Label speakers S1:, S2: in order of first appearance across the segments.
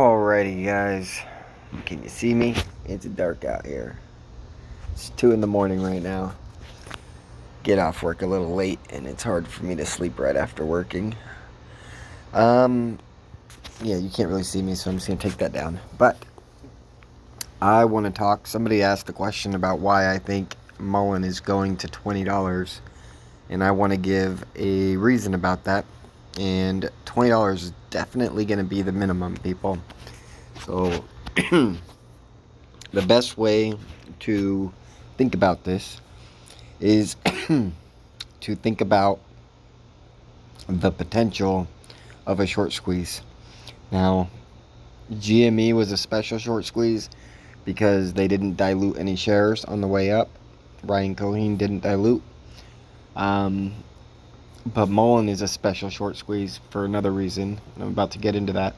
S1: Alrighty, guys. Can you see me? It's dark out here. It's 2 in the morning right now. Get off work a little late, and it's hard for me to sleep right after working. Yeah, you can't really see me, so I'm just gonna take that down. But I want to talk. Somebody asked a question about why I think MULN is going to $20, and I want to give a reason about that. And $20 is definitely going to be the minimum, people. So the best way to think about this is to think about the potential of a short squeeze. Now, GME was a special short squeeze because they didn't dilute any shares on the way up. Ryan Cohen didn't dilute. But MULN is a special short squeeze for another reason. I'm about to get into that.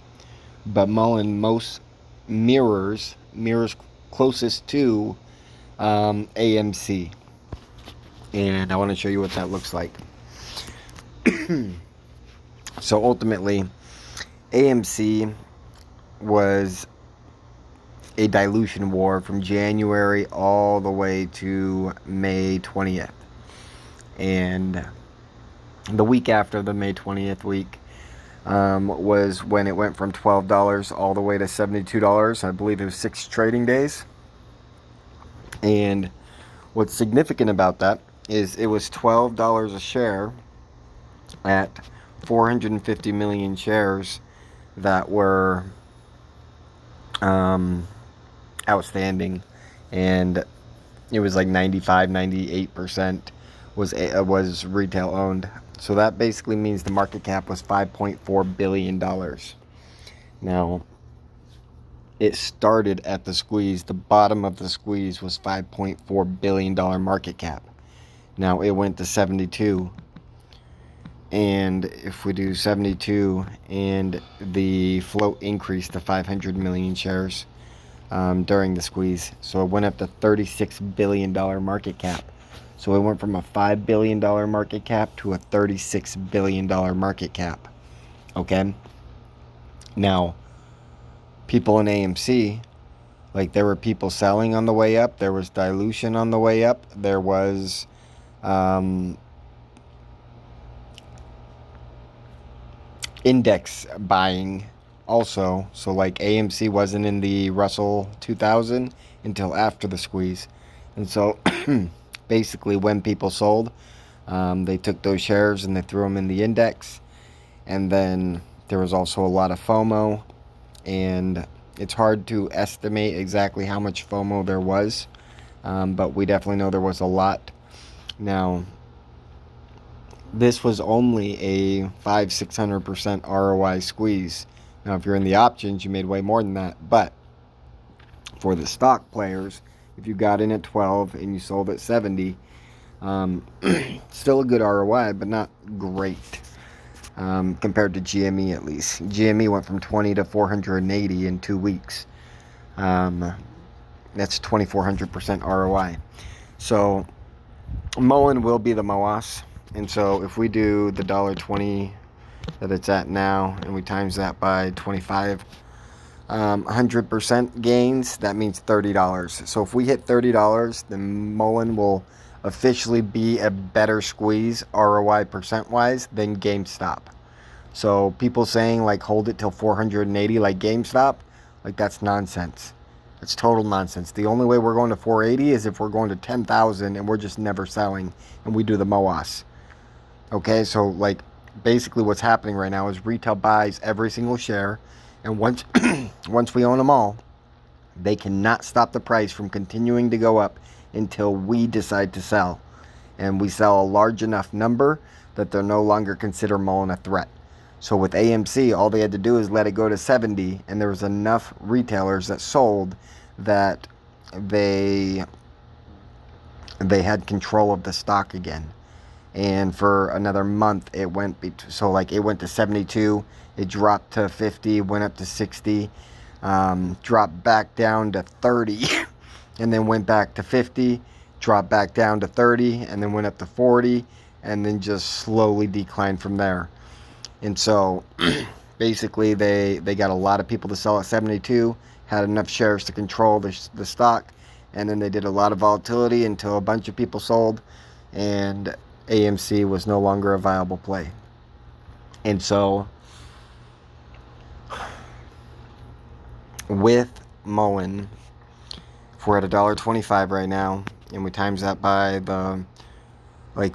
S1: But MULN most mirrors closest to AMC. And I want to show you what that looks like. So ultimately, AMC was a dilution war from January all the way to May 20th. And the week after the May 20th week was when it went from $12 all the way to $72. I believe it was 6 trading days. And what's significant about that is it was $12 a share at 450 million shares that were outstanding, and it was like 98% was retail owned. So that basically means the market cap was $5.4 billion. Now, it started at the squeeze. The bottom of the squeeze was $5.4 billion market cap. Now it went to 72. And if we do 72 and the float increased to 500 million shares during the squeeze. So it went up to $36 billion market cap. So it went from a $5 billion market cap to a $36 billion market cap. Okay? Now, people in AMC, like there were people selling on the way up. There was dilution on the way up. There was index buying also. So like AMC wasn't in the Russell 2000 until after the squeeze. And so basically when people sold, they took those shares and they threw them in the index. And then there was also a lot of FOMO, and it's hard to estimate exactly how much FOMO there was, but we definitely know there was a lot. Now, this was only a 500-600% ROI squeeze. Now, if you're in the options, you made way more than that. But for the stock players, if you got in at 12 and you sold at 70, still a good ROI, but not great compared to GME at least. GME went from 20 to 480 in 2 weeks. That's 2,400% ROI. So MULN will be the MOAS. And so if we do the $1.20 that it's at now, and we times that by 25, 100% gains, that means $30. So if we hit $30, then MULN will officially be a better squeeze ROI percent-wise than GameStop. So people saying like hold it till 480 like GameStop, like that's nonsense. It's total nonsense. The only way we're going to 480 is if we're going to 10,000 and we're just never selling and we do the MOAS. Okay, so like basically what's happening right now is retail buys every single share, and once we own them all, they cannot stop the price from continuing to go up until we decide to sell. And we sell a large enough number that they're no longer consider MULN a threat. So with AMC, all they had to do is let it go to 70, and there was enough retailers that sold that they had control of the stock again. And for another month, it went to 72, it dropped to 50, went up to 60, dropped back down to 30, and then went back to 50, dropped back down to 30, and then went up to 40, and then just slowly declined from there. And so basically they got a lot of people to sell at 72, had enough shares to control the stock, and then they did a lot of volatility until a bunch of people sold, and AMC was no longer a viable play. And so with MULN, if we're at $1.25 right now, and we times that by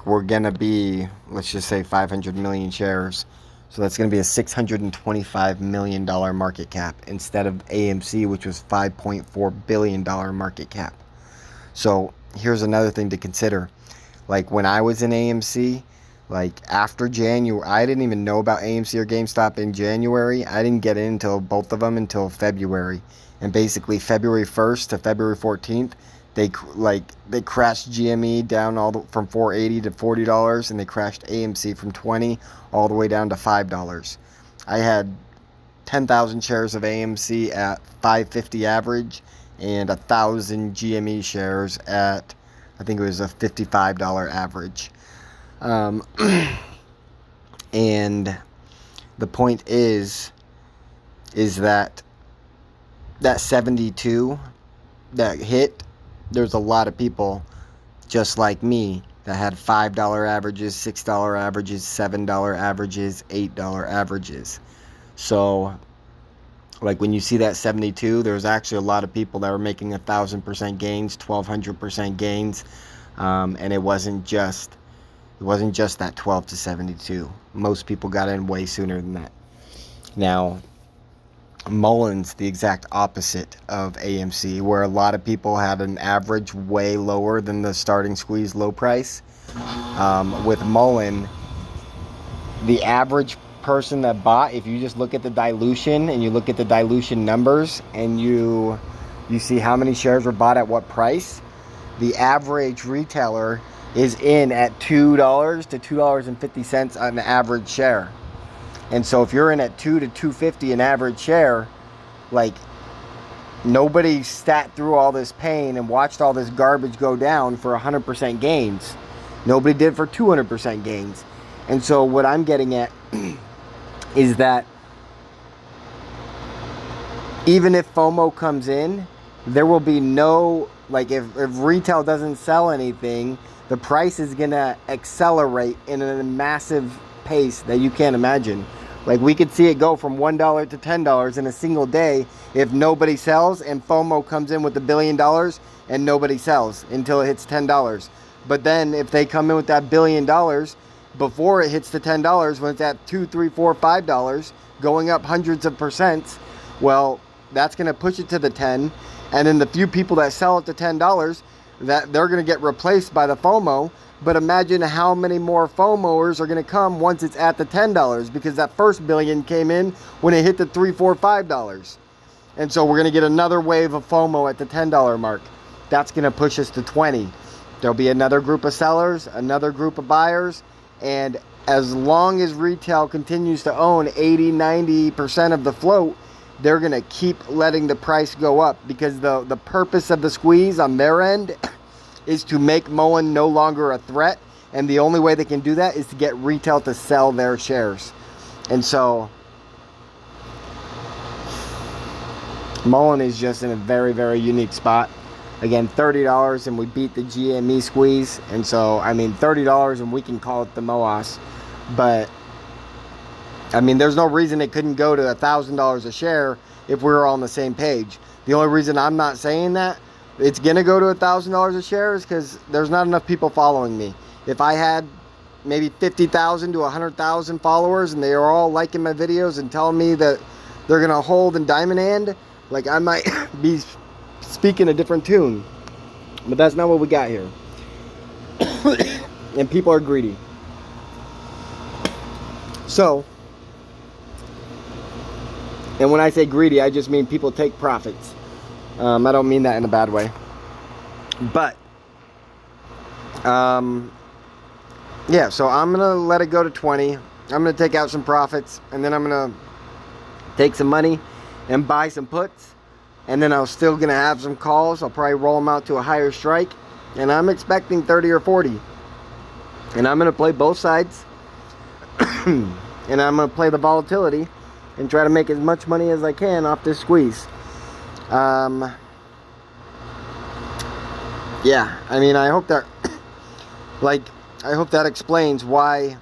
S1: we're gonna be, let's just say 500 million shares. So that's gonna be a $625 million market cap instead of AMC, which was $5.4 billion market cap. So here's another thing to consider. Like when I was in AMC, like after January, I didn't even know about AMC or GameStop in January. I didn't get in until both of them until February. And basically February 1st to February 14th, they crashed GME down from $4.80 to $40, and they crashed AMC from $20 all the way down to $5. I had 10,000 shares of AMC at $5.50 average, and 1,000 GME shares at, I think it was a $55 average. And the point is that 72 that hit, there's a lot of people just like me that had $5 averages, $6 averages, $7 averages, $8 averages. So like when you see that 72, there's actually a lot of people that were making 1,000% gains, 1,200% gains, and it wasn't just that 12 to 72. Most people got in way sooner than that. Now, MULN's the exact opposite of AMC, where a lot of people had an average way lower than the starting squeeze low price. With MULN, the average person that bought, if you just look at the dilution and you look at the dilution numbers and you see how many shares were bought at what price, the average retailer is in at $2 to $2.50 on an average share. And so if you're in at $2 to $2.50 an average share, like nobody sat through all this pain and watched all this garbage go down for 100% gains. Nobody did for 200% gains. And so what I'm getting at is that even if FOMO comes in, there will be no, like if retail doesn't sell anything, the price is going to accelerate in a massive pace that you can't imagine. Like we could see it go from $1 to $10 in a single day if nobody sells, and FOMO comes in with $1 billion and nobody sells until it hits $10. But then if they come in with that $1 billion before it hits the $10, when it's at $2, $3, $4, $5, going up hundreds of percents, well, that's going to push it to the 10. And then the few people that sell it to $10, that they're going to get replaced by the FOMO. But imagine how many more FOMOers are going to come once it's at the $10, because that first billion came in when it hit the $3, $4, $5. And so we're going to get another wave of FOMO at the $10 mark. That's going to push us to 20. There'll be another group of sellers, another group of buyers. And as long as retail continues to own 80, 90% of the float, they're going to keep letting the price go up, because the purpose of the squeeze on their end is to make MULN no longer a threat. And the only way they can do that is to get retail to sell their shares. And so MULN is just in a very, very unique spot. Again, $30, and we beat the GME squeeze. And so, I mean, $30 and we can call it the MOAS. But, I mean, there's no reason it couldn't go to $1,000 a share if we were all on the same page. The only reason I'm not saying that it's going to go to $1,000 a share is because there's not enough people following me. If I had maybe 50,000 to 100,000 followers and they are all liking my videos and telling me that they're going to hold in diamond hand, like I might be speaking a different tune. But that's not what we got here. And people are greedy. So, and when I say greedy, I just mean people take profits. I don't mean that in a bad way. But, yeah, so I'm going to let it go to 20. I'm going to take out some profits, and then I'm going to take some money and buy some puts. And then I'm still going to have some calls. I'll probably roll them out to a higher strike. And I'm expecting 30 or 40. And I'm going to play both sides. And I'm going to play the volatility. and try to make as much money as I can off this squeeze. Yeah, I mean, I hope that, I hope that explains why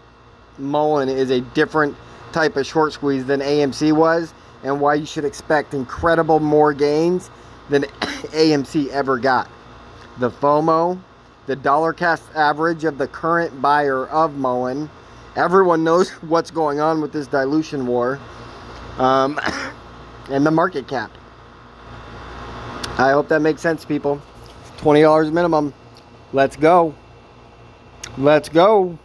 S1: MULN is a different type of short squeeze than AMC was, and why you should expect incredible more gains than AMC ever got. The FOMO, the dollar cost average of the current buyer of MULN. Everyone knows what's going on with this dilution war, and the market cap. I hope that makes sense, people. $20 minimum. Let's go. Let's go.